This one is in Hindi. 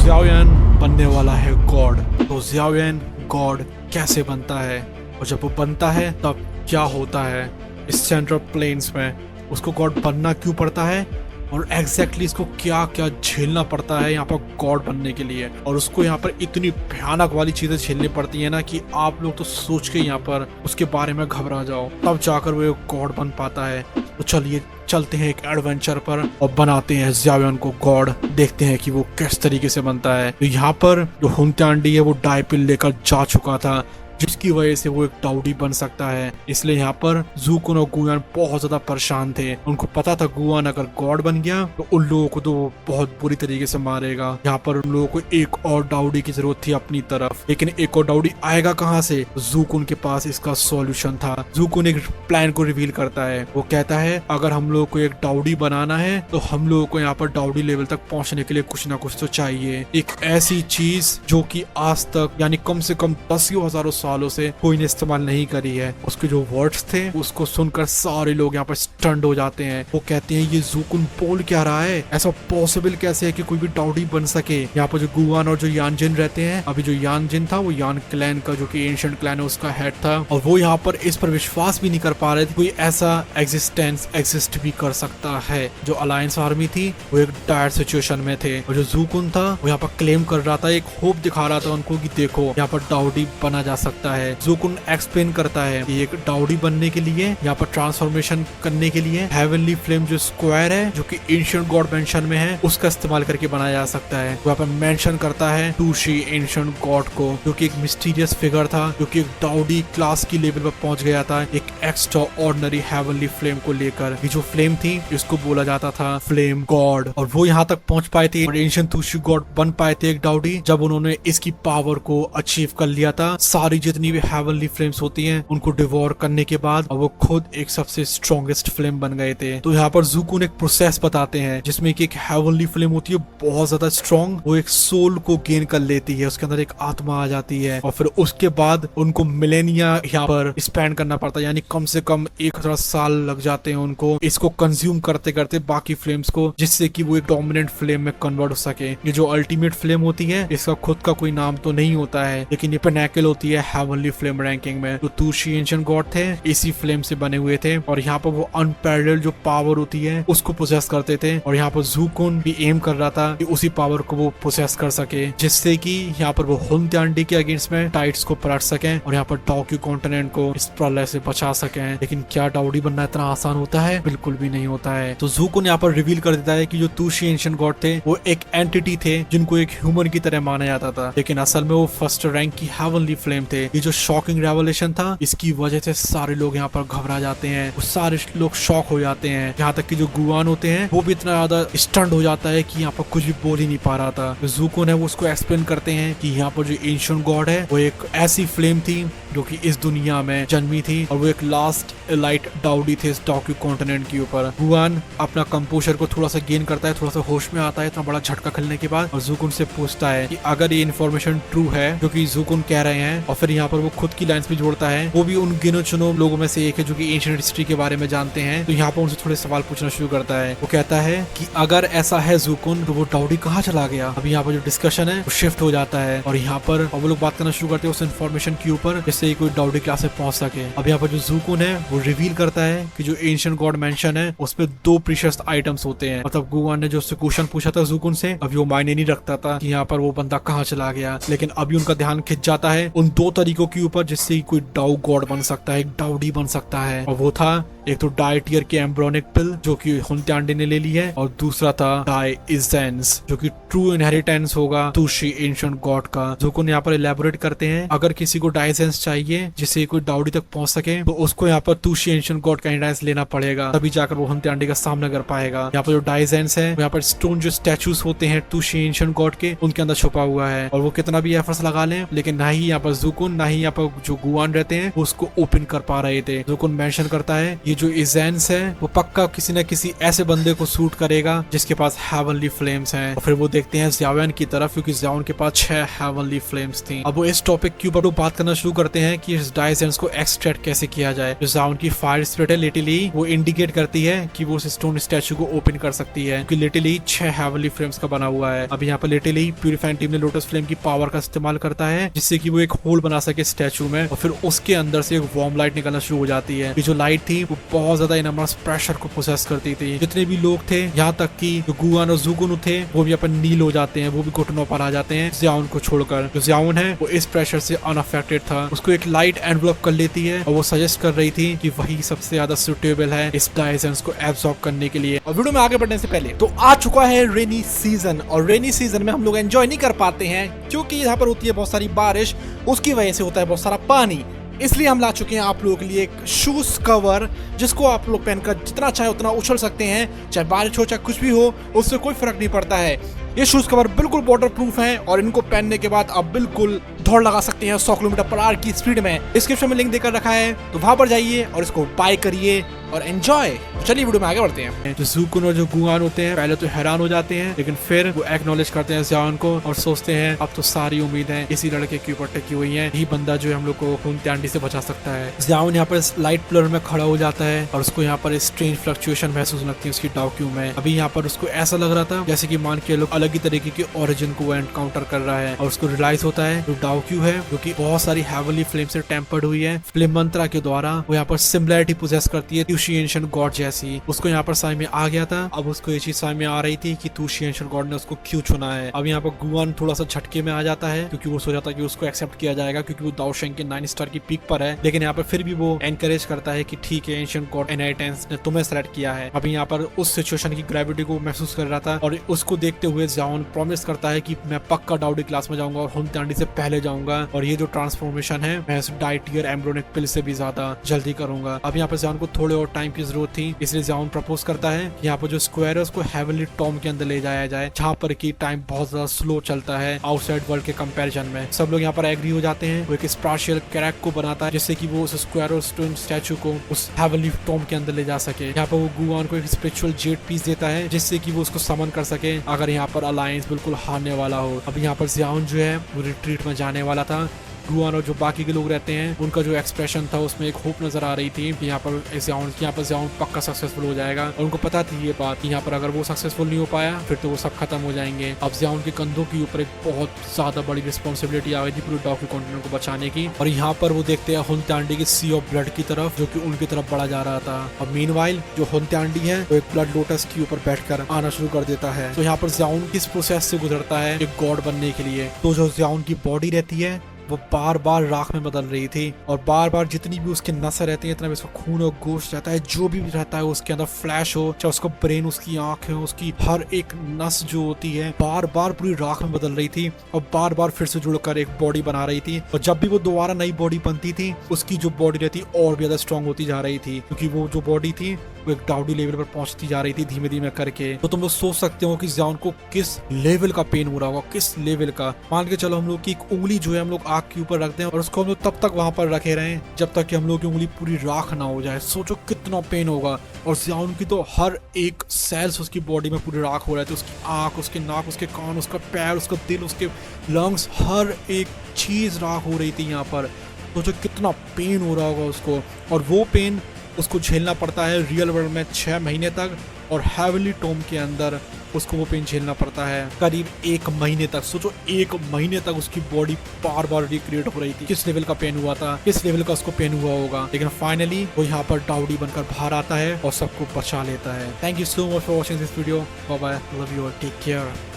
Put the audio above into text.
ज़ियाओयान बनने वाला है गॉड। तो ज़ियाओयान गॉड कैसे बनता है और जब वो बनता है तब क्या होता है इस सेंट्रल प्लेन्स में, उसको गॉड बनना क्यों पड़ता है और एग्जैक्टली इसको क्या क्या झेलना पड़ता है यहाँ पर गॉड बनने के लिए, और उसको यहाँ पर इतनी भयानक वाली चीजें झेलनी पड़ती है ना कि आप लोग तो सोच के यहाँ पर उसके बारे में घबरा जाओ, तब जाकर वो गॉड बन पाता है। तो चलिए चलते हैं एक एडवेंचर पर और बनाते हैं ज़ियाओयान को गॉड, देखते हैं कि वो किस तरीके से बनता है। तो यहाँ पर जो हुंत्यांडी है वो डायपिल लेकर जा चुका था, जिसकी वजह से वो एक टाउडी बन सकता है। इसलिए यहाँ पर ज़ूकुन और गुयान बहुत ज्यादा परेशान थे। उनको पता था गुयान अगर गॉड बन गया तो उन लोगों को तो वो बहुत बुरी तरीके से मारेगा। यहाँ पर उन लोगों को एक और डाउडी की जरूरत थी अपनी तरफ, लेकिन एक और डाउडी आएगा कहाँ से? ज़ूकुन के पास इसका सॉल्यूशन था। ज़ूकुन एक प्लान को रिवील करता है। वो कहता है अगर हम लोगों को एक डाउडी बनाना है तो हम लोगों को यहाँ पर डाउडी लेवल तक पहुंचने के लिए कुछ ना कुछ तो चाहिए, एक ऐसी चीज जो कि आज तक यानी कम से कम 10,000 सालों से कोई ने इस्तेमाल नहीं करी है। उसके जो वर्ड्स थे उसको सुनकर सारे लोग यहाँ पर स्टंड हो जाते हैं। वो कहते हैं ये ज़ूकुन बोल क्या रहा है, ऐसा पॉसिबल कैसे है कि कोई भी डाउडी बन सके। यहाँ पर जो गुआन और जो यानजिन रहते हैं, अभी जो यानजिन था वो यान क्लैन का जो कि एंशिएंट क्लैन है उसका हेड था, और वो यहाँ पर इस पर विश्वास भी नहीं कर पा रहे थे कोई ऐसा एग्जिस्टेंस एग्जिस्ट भी कर सकता है। जो अलायंस आर्मी थी वो एक डायर सिचुएशन में थे, और जो ज़ूकुन था वो यहाँ पर क्लेम कर रहा था, एक होप दिखा रहा था उनको कि देखो यहाँ पर डाउडी बना जा सकता है। ज़ूकुन एक्सप्लेन करता है कि एक डाउडी बनने के लिए यहाँ पर ट्रांसफॉर्मेशन करने के लिए हेवनली फ्लेम जो स्क्वायर है जो कि एंशिएंट गॉड मेंशन में है उसका इस्तेमाल करके बनाया जा सकता है। वहाँ पर मेंशन करता है टूशी एंशिएंट गॉड को, जो कि एक मिस्टीरियस फिगर था जो कि एक डाउडी क्लास की लेवल पर पहुंच गया था एक एक्स्ट्रा ऑर्डिनरी हेवनली फ्लेम को लेकर। ये जो फ्लेम थी इसको बोला जाता था फ्लेम गॉड, और वो यहाँ तक पहुंच पाए थे और एंशिएंट टूशी गॉड बन पाए थे एक डाउडी जब उन्होंने इसकी पावर को अचीव कर लिया था। सारी जितनी भी हेवनली फ्लेम्स होती हैं उनको डिवोर करने के बाद और वो खुद एक सबसे स्ट्रॉन्गेस्ट फ्लेम बन गए थे। तो यहाँ पर ज़ूकुन एक प्रोसेस बताते हैं जिसमें कि एक हेवनली फ्लेम होती है बहुत ज्यादा स्ट्रॉन्ग, वो एक सोल को गेन कर लेती है, उसके अंदर एक आत्मा आ जाती है, और फिर उसके बाद उनको मिलेनिया यहाँ पर स्पेंड करना पड़ता है, यानी कम से कम 1000 साल लग जाते हैं उनको इसको कंज्यूम करते करते बाकी फ्लेम्स को, जिससे कि वो एक डोमिनेंट फ्लेम में कन्वर्ट हो सके। ये जो अल्टीमेट फ्लेम होती है इसका खुद का कोई नाम तो नहीं होता है, लेकिन ये पिनैकल होती है हेवनली फ्लेम रैंकिंग में। तो टूशी एंशिएंट गॉड थे इसी फ्लेम से बने हुए थे, और यहाँ पर वो अनपैरेलल्ड जो पावर होती है उसको पोसेस करते थे, और यहाँ पर ज़ूकुन भी एम कर रहा था कि उसी पावर को वो पोसेस कर सके, जिससे कि यहाँ पर वो हुंत्यांडी के अगेंस्ट में टाइड्स को पलट सके और यहाँ पर टोक्यो कॉन्टिनेंट को इस प्रलय से बचा सके। लेकिन क्या डाउडी बनना इतना आसान होता है? बिल्कुल भी नहीं होता है। तो ज़ूकुन यहाँ पर रिवील कर देता है कि जो टूशी एंशिएंट गॉड थे वो एक एंटिटी थे जिनको एक ह्यूमन की तरह माना जाता था, लेकिन असल में वो फर्स्ट रैंक की हेवनली फ्लेम थे। ये जो शॉकिंग रेवोल्यूशन था इसकी वजह से सारे लोग यहाँ पर घबरा जाते हैं, सारे लोग शॉक हो जाते हैं, यहाँ तक कि जो गुआन होते हैं वो भी इतना ज्यादा स्टंड हो जाता है कि यहाँ पर कुछ भी बोल ही नहीं पा रहा था। जो ज़ूकुन है वो उसको एक्सप्लेन करते हैं कि यहाँ पर जो एंशिएंट गॉड है वो एक ऐसी फ्लेम थी जो कि इस दुनिया में जन्मी थी, और वो एक लास्ट एलाइट डाउडी थे इस टोक्यो कॉन्टिनेंट के ऊपर। गुआन अपना कंपोजर को थोड़ा सा गेन करता है, थोड़ा सा होश में आता है इतना बड़ा झटका खेलने के बाद, और ज़ूकुन से पूछता है कि अगर ये इन्फॉर्मेशन ट्रू है जो कि ज़ूकुन कह रहे हैं, और फिर यहाँ पर वो खुद की लाइंस भी जोड़ता है, वो भी उन गिनो चुनो लोगों में से एक है जो कि एंशिएंट हिस्ट्री के बारे में जानते हैं। तो यहाँ पर उनसे थोड़े सवाल पूछना शुरू करता है। वो कहता है कि अगर ऐसा है ज़ूकुन तो वो डाउडी कहाँ चला गया? अभी यहाँ पर जो डिस्कशन है वो शिफ्ट हो जाता है, और यहाँ पर वो लोग बात करना शुरू करते हैं उस इन्फॉर्मेशन के ऊपर जिससे कोई डाउडी क्लास में पहुंच सके। अब यहाँ पर जो ज़ूकुन है वो रिवील करता है कि जो एंशिएंट गॉड मेंशन है उसमें 2 प्रीशियस आइटम्स होते हैं। मतलब गुआन ने जो क्वेश्चन पूछा था ज़ूकुन से, अभी वो मायने नहीं रखता था कि यहाँ पर वो बंदा कहाँ चला गया, लेकिन अभी उनका ध्यान खिंच जाता है उन 2 तरीकों के ऊपर जिससे कोई डाउ गॉड बन सकता है, एक डाउडी बन सकता है। और वो था एक तो डाइटियर की एम्ब्रोनिक पिल जो कि हुंत्यांडी ने ले ली है, और दूसरा था डाई इजेंस जो कि ट्रू इनहेरिटेंस होगा टूशी एंशिएंट गॉड का। ज़ूकुन यहाँ पर इलेबोरेट करते हैं अगर किसी को डाइजेंस चाहिए जिससे कोई डाउडी तक पहुंच सके तो उसको यहाँ पर टूशी एंशिएंट गॉड का इनहेरिटेंस लेना पड़ेगा, तभी जाकर वो हुंत्यांडी का सामना कर पाएगा। यहाँ पर जो डाइजेंस है यहाँ पर स्टोन जो स्टैचूज होते हैं टूशी एंशिएंट गॉड के उनके अंदर छुपा हुआ है, और वो कितना भी एफर्ट्स लगा लें लेकिन ना ही यहाँ पर ज़ूकुन ना ही यहाँ पर जो गुआन रहते हैं वो उसको ओपन कर पा रहे थे। ज़ुकुन मेंशन करता है ये जो इजेंस है वो पक्का किसी न किसी ऐसे बंदे को सूट करेगा जिसके पास हेवनली फ्लेम्स हैं। और फिर वो देखते हैं ज़ियाओयन की तरफ, क्योंकि ज़ियाओयन के पास 6 हेवनली फ्लेम्स थी। अब वो इस टॉपिक के ऊपर बात करना शुरू करते हैं कि इस डायसेंस को एक्सट्रैक्ट कैसे किया जाए। जो ज़ियाओयन की फायर स्पिरिट है लिटरली वो इंडिकेट करती है कि वो उस स्टोन स्टैचू को ओपन कर सकती है, क्योंकि लिटरली 6 हेवनली फ्लेम्स का बना हुआ है। अभी यहाँ पर लिटरली प्यूरिफाइंग टीम ने लोटस फ्लेम की पावर का इस्तेमाल करता है जिससे कि वो एक होल बना सके स्टैचू में, और फिर उसके अंदर से एक वार्म लाइट निकलना शुरू हो जाती है। ये जो लाइट थी वो बहुत ज्यादा इनमस प्रेशर को प्रोसेस करती थी। जितने भी लोग थे यहाँ तक कि जो गुआन और ज़ुकुन थे वो भी अपन नील हो जाते हैं, वो भी घुटनों पर आ जाते हैं ज़ियाओयन को छोड़कर। जो ज़ियाओयन है वो इस प्रेशर से अनअफेक्टेड था। उसको एक लाइट एनवलप कर लेती है और वो सजेस्ट कर रही थी कि वही सबसे ज्यादा सुटेबल है इस डायसेंस को एब्सॉर्ब करने के लिए। और वीडियो में आगे बढ़ने से पहले तो आ चुका है रेनी सीजन, और रेनी सीजन में हम लोग एंजॉय नहीं कर पाते हैं क्योंकि यहाँ पर होती है बहुत सारी बारिश, उसकी वजह से होता है बहुत सारा पानी। इसलिए हम ला चुके हैं आप लोगों के लिए एक शूज कवर जिसको आप लोग पहनकर जितना चाहे उतना उछल सकते हैं, चाहे बारिश हो चाहे कुछ भी हो, उससे कोई फर्क नहीं पड़ता है। ये शूज कवर बिल्कुल वाटर प्रूफ हैं और इनको पहनने के बाद आप बिल्कुल दौड़ लगा सकते हैं 100 किलोमीटर पर आवर की स्पीड में। डिस्क्रिप्शन में लिंक देकर रखा है तो वहां पर जाइए और इसको बाय करिए और एंजॉय। तो चलिए वीडियो में आगे बढ़ते हैं। जो ज़ुकुन और जो गुआन होते हैं पहले तो हैरान हो जाते हैं, लेकिन फिर वो एक्नॉलेज करते हैं ज़ियाओयन को और सोचते हैं अब तो सारी उम्मीद है इसी लड़के के ऊपर टिकी हुई है, यही बंदा जो है हम लोग को हुनत्यांडी से बचा सकता है। ज़ियाओयन यहाँ पर लाइट पिलर में खड़ा हो जाता है और उसको यहाँ पर स्ट्रेंज फ्लक्चुएशन महसूस लगती है उसकी डाउक्यू में। अभी यहाँ पर उसको ऐसा लग रहा था जैसे कि मान के लोग अलग ही तरीके के ओरिजिन को एनकाउंटर कर रहा है, और उसको रियलाइज होता है जो डाउक्यू है जो कि बहुत सारी हेवनली फ्लेम से टेम्पर्ड हुई है फ्लेम मंत्रा के द्वारा, वो यहाँ पर सिमिलरिटी पोजेस करती है तुशी एंशिएंट गॉड जैसी। उसको यहाँ पर समझ में आ गया था, अब उसको ये चीज समझ में आ रही थी कि तुशी एंशिएंट गॉड ने उसको क्यों चुना है। अब यहाँ पर गुआन थोड़ा सा झटके में आ जाता है क्योंकि वो सोचा था कि उसको एक्सेप्ट किया जाएगा क्योंकि वो दाओशेंग के 9 स्टार की पीक पर है, लेकिन यहाँ पर फिर भी वो एनकरेज करता है कि ठीक है एंशिएंट गॉड एनाइटेंस ने तुम्हें सेलेक्ट किया है। अभी यहाँ पर उस सिचुएशन की ग्रेविटी को महसूस कर रहा था और उसको देखते हुए ज़ियाओयन प्रॉमिस करता है कि मैं पक्का डाउडी क्लास में जाऊंगा और हुनत्यांडी से पहले जाऊंगा, और ये जो ट्रांसफॉर्मेशन है मैं इस डाइटियर एम्ब्रोनिक पिल से भी ज्यादा जल्दी करूंगा। अब यहाँ पर ज़ियाओयन को थोड़े और टाइम की जरूरत थी, इसलिए ज़ियाओयन प्रपोज करता है कि यहाँ पर जो स्क्वायर है उसको हेवनली टॉम के अंदर ले जाया जाए जहाँ पर की टाइम बहुत ज्यादा स्लो चलता है आउटसाइड वर्ल्ड के कंपैरिजन में। सब लोग यहाँ पर एग्री हो जाते हैं। वो एक स्पेशल क्रैक को बनाता है जिससे कि वो उस स्क्वायर और स्टोन स्टैचू को उस हेवनली टॉम के अंदर ले जा सके। यहाँ पर वो गुआन को एक स्पिरिचुअल जेट पीस देता है जिससे कि वो उसको समन कर सके अगर यहाँ पर अलायंस बिल्कुल हारने वाला हो। अब यहाँ पर ज़ियाओयन जो है वो रिट्रीट में जाने वाला था। गुआन और जो बाकी के लोग रहते हैं उनका जो एक्सप्रेशन था उसमें एक होप नजर आ रही थी कि यहाँ पर ज़ियाओयन पक्का सक्सेसफुल हो जाएगा, और उनको पता थी ये बात कि यहाँ पर अगर वो सक्सेसफुल नहीं हो पाया फिर तो वो सब खत्म हो जाएंगे। अब ज़ियाओयन के कंधों के ऊपर एक बहुत ज्यादा बड़ी रिस्पॉन्सिबिलिटी आ गई थी पूरे डाउकी कॉन्टिनेंट को बचाने की, और यहाँ पर वो देखते हैं हुनत्यांडी के सी ऑफ ब्लड की तरफ जो कि उनकी तरफ बढ़ा जा रहा था। और मीनवाइल जो हुनत्यांडी है वो एक ब्लड लोटस के ऊपर बैठकर आना शुरू कर देता है। तो यहाँ पर ज़ियाओयन किस प्रोसेस से गुजरता है एक गॉड बनने के लिए। तो जो ज़ियाओयन की बॉडी रहती है वो बार बार राख में बदल रही थी, और बार बार जितनी भी उसके नसें रहती हैं इतना भी उसका खून और गोश्त रहता है, जो भी रहता है उसके अंदर फ्लैश हो, चाहे उसका ब्रेन, उसकी आंख है, उसकी हर एक नस जो होती है बार बार पूरी राख में बदल रही थी और बार बार फिर से जुड़कर एक बॉडी बना रही थी। और जब भी वो दोबारा नई बॉडी बनती थी उसकी जो बॉडी रहती और भी ज्यादा स्ट्रॉन्ग होती जा रही थी, क्योंकि वो जो बॉडी थी वो एक डाउडी लेवल पर पहुंचती जा रही थी धीमे धीमे करके। तो तुम लोग सोच सकते हो कि ज़ियाओयन को किस लेवल का पेन हो रहा होगा, किस लेवल का। मान के चलो हम लोग की एक उंगली जो है हम लोग आग के ऊपर रखते हैं और उसको हम लोग तब तक वहां पर रखे रहें जब तक कि हम लोग की उंगली पूरी राख ना हो जाए। सोचो कितना पेन होगा। और ज़ियाओयन की तो हर एक सेल्स उसकी बॉडी में पूरी राख हो रहे थे, उसकी आंख, उसके नाक, उसके कान, उसका पैर, उसका दिल, उसके लंग्स, हर एक चीज राख हो रही थी यहाँ पर। सोचो कितना पेन हो रहा होगा उसको, और वो पेन उसको झेलना पड़ता है रियल वर्ल्ड में 6 महीने तक, और हेवनली टॉम के अंदर उसको वो पेन झेलना पड़ता है करीब 1 महीने तक। सोचो 1 महीने तक उसकी बॉडी बार बार रिक्रिएट हो रही थी। किस लेवल का पेन हुआ था, किस लेवल का उसको पेन हुआ होगा। लेकिन फाइनली वो यहाँ पर डाउडी बनकर बाहर आता है और सबको बचा लेता है। Thank you so much for watching this video. Bye bye, love you, take care.